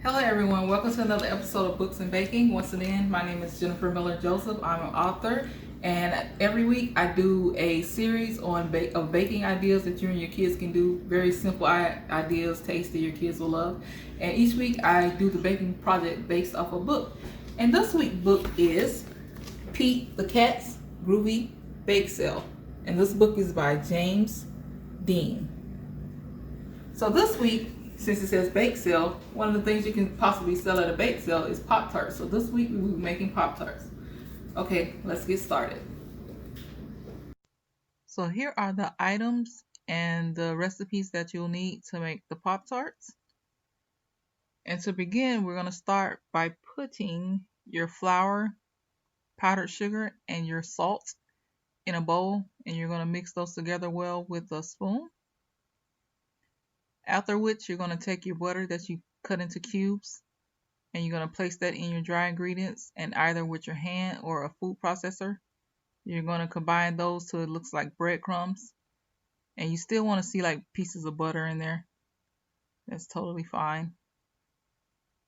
Hello everyone, welcome to another episode of Books and Baking. Once again, my name is Jennifer Miller Joseph. I'm an author, and every week I do a series on baking ideas that you and your kids can do. Very simple ideas, tasty, your kids will love. And each week I do the baking project based off a book. And this week's book is Pete the Cat's Groovy Bake Sale. And this book is by James Dean. So this week, since it says bake sale, one of the things you can possibly sell at a bake sale is Pop Tarts. So this week we will be making Pop Tarts. Okay, let's get started. So here are the items and the recipes that you'll need to make the Pop Tarts. And to begin, we're going to start by putting your flour, powdered sugar, and your salt in a bowl, and you're going to mix those together well with a spoon. After which, you're going to take your butter that you cut into cubes, and you're going to place that in your dry ingredients, and either with your hand or a food processor, you're going to combine those till it looks like breadcrumbs. And you still want to see like pieces of butter in there. That's totally fine.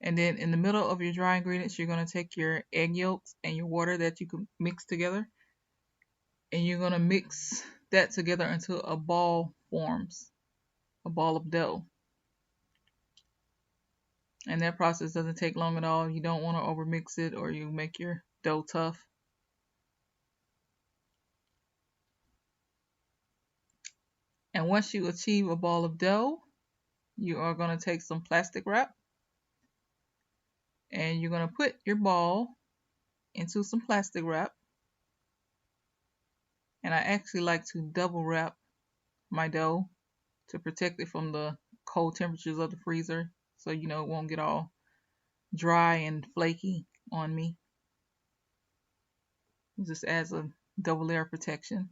And then in the middle of your dry ingredients, you're going to take your egg yolks and your water that you can mix together, and you're going to mix that together until a ball forms, a ball of dough. And that process doesn't take long at all. You don't want to overmix it or you make your dough tough. And once you achieve a ball of dough, you are going to take some plastic wrap and you're going to put your ball into some plastic wrap. And I actually like to double wrap my dough to protect it from the cold temperatures of the freezer, so it won't get all dry and flaky on me. It just adds a double layer of protection.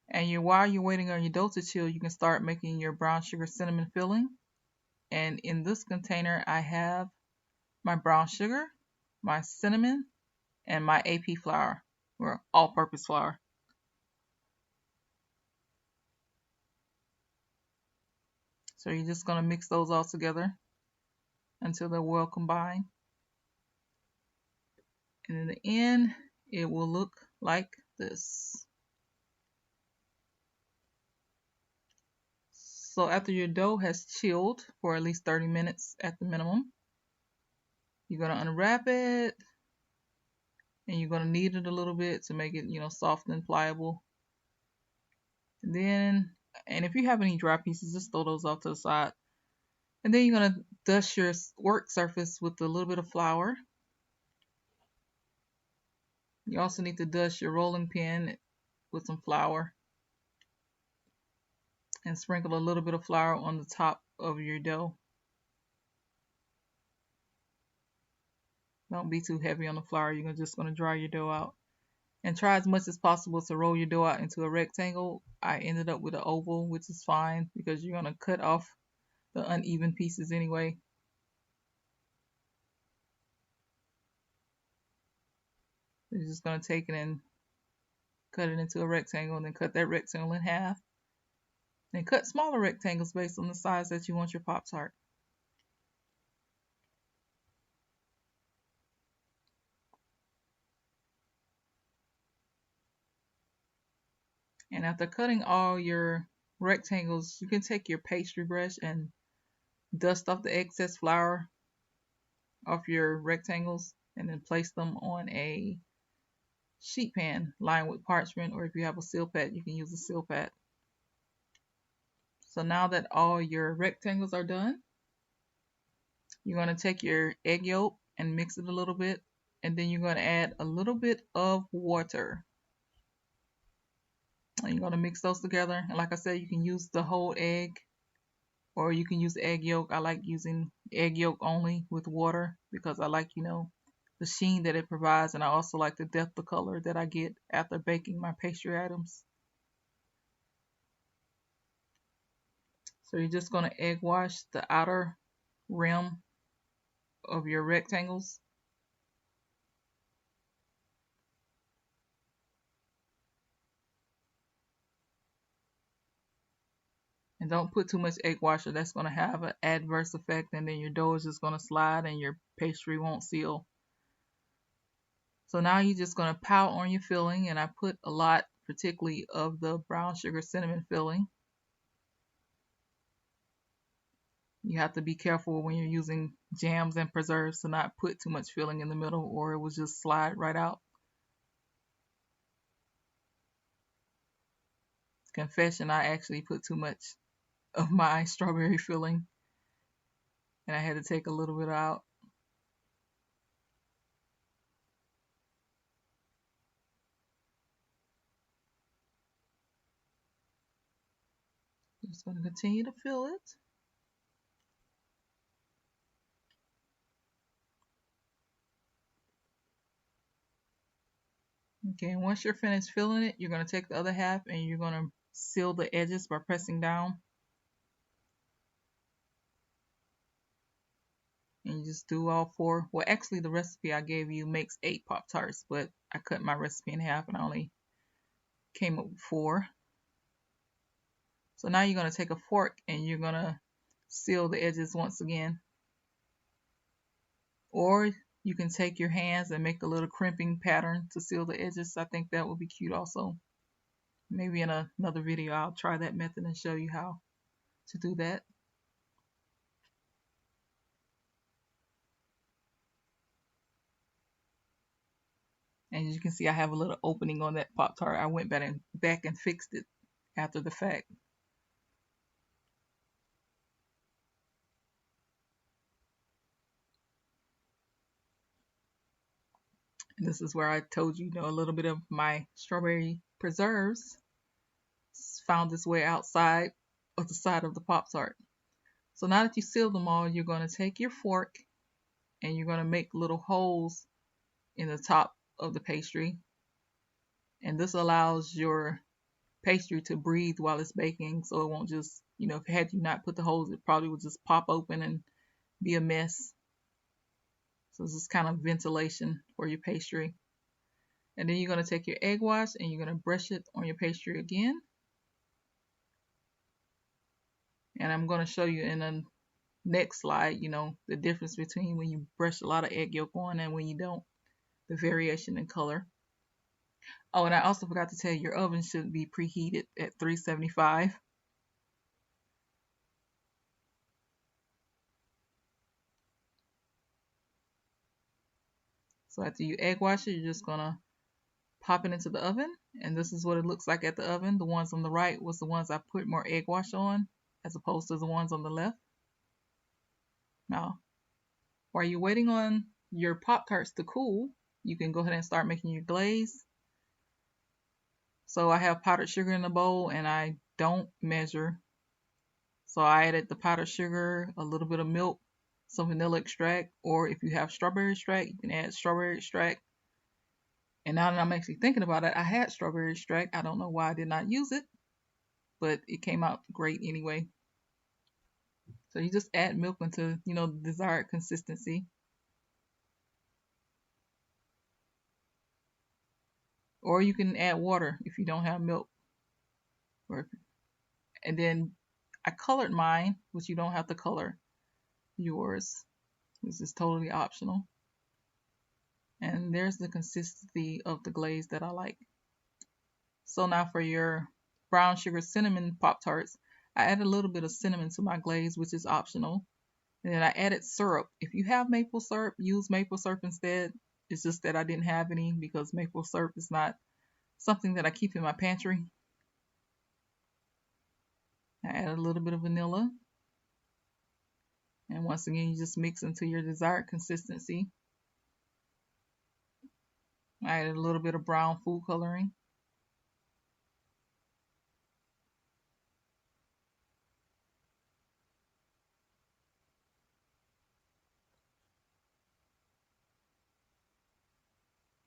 And while you're waiting on your dough to chill, you can start making your brown sugar cinnamon filling. And in this container, I have my brown sugar, my cinnamon, and my AP flour, or all-purpose flour. So you're just going to mix those all together until they're well combined. And in the end, it will look like this. So after your dough has chilled for at least 30 minutes at the minimum, you're going to unwrap it, and you're going to knead it a little bit to make it, soft and pliable. And if you have any dry pieces, just throw those off to the side. And then you're going to dust your work surface with a little bit of flour. You also need to dust your rolling pin with some flour. And sprinkle a little bit of flour on the top of your dough. Don't be too heavy on the flour. You're just going to dry your dough out. And try as much as possible to roll your dough out into a rectangle. I ended up with an oval, which is fine because you're going to cut off the uneven pieces anyway. You're just going to take it and cut it into a rectangle, and then cut that rectangle in half. And cut smaller rectangles based on the size that you want your Pop Tart. And after cutting all your rectangles, you can take your pastry brush and dust off the excess flour off your rectangles, and then place them on a sheet pan lined with parchment, or if you have a seal pad, you can use a seal pad. So now that all your rectangles are done, you're going to take your egg yolk and mix it a little bit, and then you're going to add a little bit of water. And you're going to mix those together. And like I said, you can use the whole egg, or you can use egg yolk. I like using egg yolk only with water because I like, the sheen that it provides, and I also like the depth of color that I get after baking my pastry items. So you're just going to egg wash the outer rim of your rectangles. And don't put too much egg wash or that's going to have an adverse effect, and then your dough is just going to slide and your pastry won't seal. So now you're just going to pout on your filling, and I put a lot, particularly of the brown sugar cinnamon filling. You have to be careful when you're using jams and preserves to not put too much filling in the middle, or it will just slide right out. Confession, I actually put too much of my strawberry filling, and I had to take a little bit out. Just going to continue to fill it. Okay, and once you're finished filling it, you're going to take the other half and you're going to seal the edges by pressing down. And you just do all 4. Well, actually, the recipe I gave you makes 8 Pop Tarts, but I cut my recipe in half and I only came up with 4. So now you're going to take a fork and you're going to seal the edges once again. Or you can take your hands and make a little crimping pattern to seal the edges. I think that would be cute also. Maybe in another video I'll try that method and show you how to do that. And as you can see, I have a little opening on that Pop Tart. I went back and fixed it after the fact. And this is where I told you, a little bit of my strawberry preserves found its way outside of the side of the Pop Tart. So now that you sealed them all, you're going to take your fork and you're going to make little holes in the top of the pastry. And this allows your pastry to breathe while it's baking, so it won't just, had you not put the holes, it probably would just pop open and be a mess. So this is kind of ventilation for your pastry. And then you're going to take your egg wash and you're going to brush it on your pastry again. And I'm going to show you in the next slide, the difference between when you brush a lot of egg yolk on and when you don't, the variation in color. Oh, and I also forgot to tell you, your oven should be preheated at 375. So after you egg wash it, you're just going to pop it into the oven. And this is what it looks like at the oven. The ones on the right was the ones I put more egg wash on, as opposed to the ones on the left. Now, while you're waiting on your Pop Tarts to cool, you can go ahead and start making your glaze. So I have powdered sugar in the bowl and I don't measure. So I added the powdered sugar, a little bit of milk, some vanilla extract, or if you have strawberry extract, you can add strawberry extract. And now that I'm actually thinking about it, I had strawberry extract. I don't know why I did not use it, but it came out great anyway. So you just add milk until, the desired consistency. Or you can add water if you don't have milk. And then I colored mine, which you don't have to color yours. This is totally optional. And there's the consistency of the glaze that I like. So now for your brown sugar cinnamon Pop Tarts, I added a little bit of cinnamon to my glaze, which is optional. And then I added syrup. If you have maple syrup, use maple syrup instead. It's just that I didn't have any because maple syrup is not something that I keep in my pantry. I added a little bit of vanilla. And once again, you just mix into your desired consistency. I added a little bit of brown food coloring.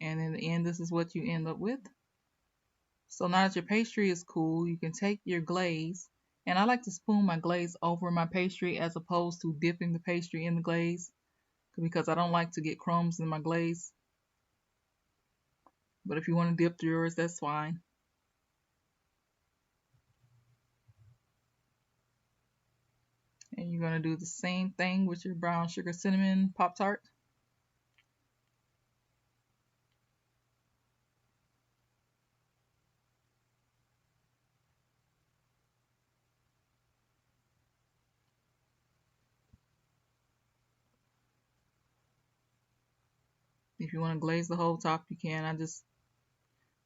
And in the end, this is what you end up with. So now that your pastry is cool, you can take your glaze. And I like to spoon my glaze over my pastry as opposed to dipping the pastry in the glaze, because I don't like to get crumbs in my glaze. But if you want to dip yours, that's fine. And you're going to do the same thing with your brown sugar cinnamon Pop Tart. If you want to glaze the whole top, you can. I just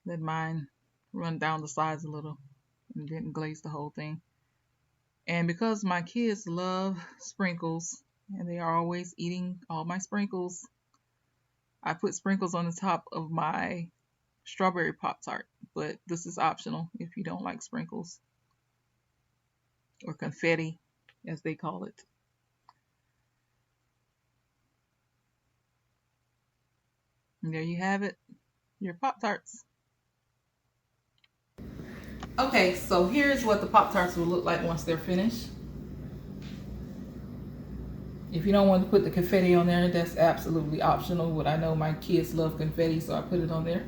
let mine run down the sides a little and didn't glaze the whole thing. And because my kids love sprinkles and they are always eating all my sprinkles, I put sprinkles on the top of my strawberry Pop Tart, but this is optional if you don't like sprinkles, or confetti as they call it. And there you have it, your Pop Tarts. Okay, so here's what the Pop Tarts will look like once they're finished. If you don't want to put the confetti on there, that's absolutely optional, but I know my kids love confetti, so I put it on there.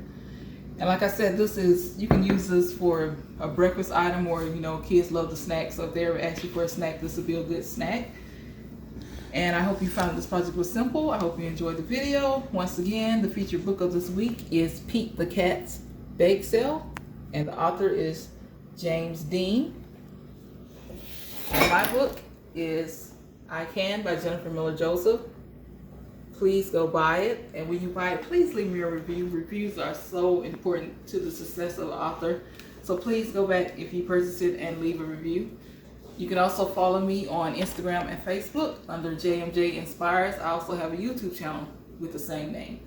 And like I said, this is, you can use this for a breakfast item, or you know, kids love the snack, so if they're asking for a snack, this would be a good snack. And I hope you found this project was simple. I hope you enjoyed the video. Once again, the featured book of this week is Pete the Cat's Bake Sale, and the author is James Dean. And my book is I Can by Jennifer Miller Joseph. Please go buy it, and when you buy it, please leave me a review. Reviews are so important to the success of the author, so please go back if you purchase it and leave a review. You can also follow me on Instagram and Facebook under JMJ Inspires. I also have a YouTube channel with the same name.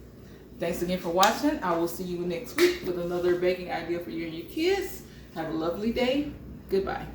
Thanks again for watching. I will see you next week with another baking idea for you and your kids. Have a lovely day. Goodbye.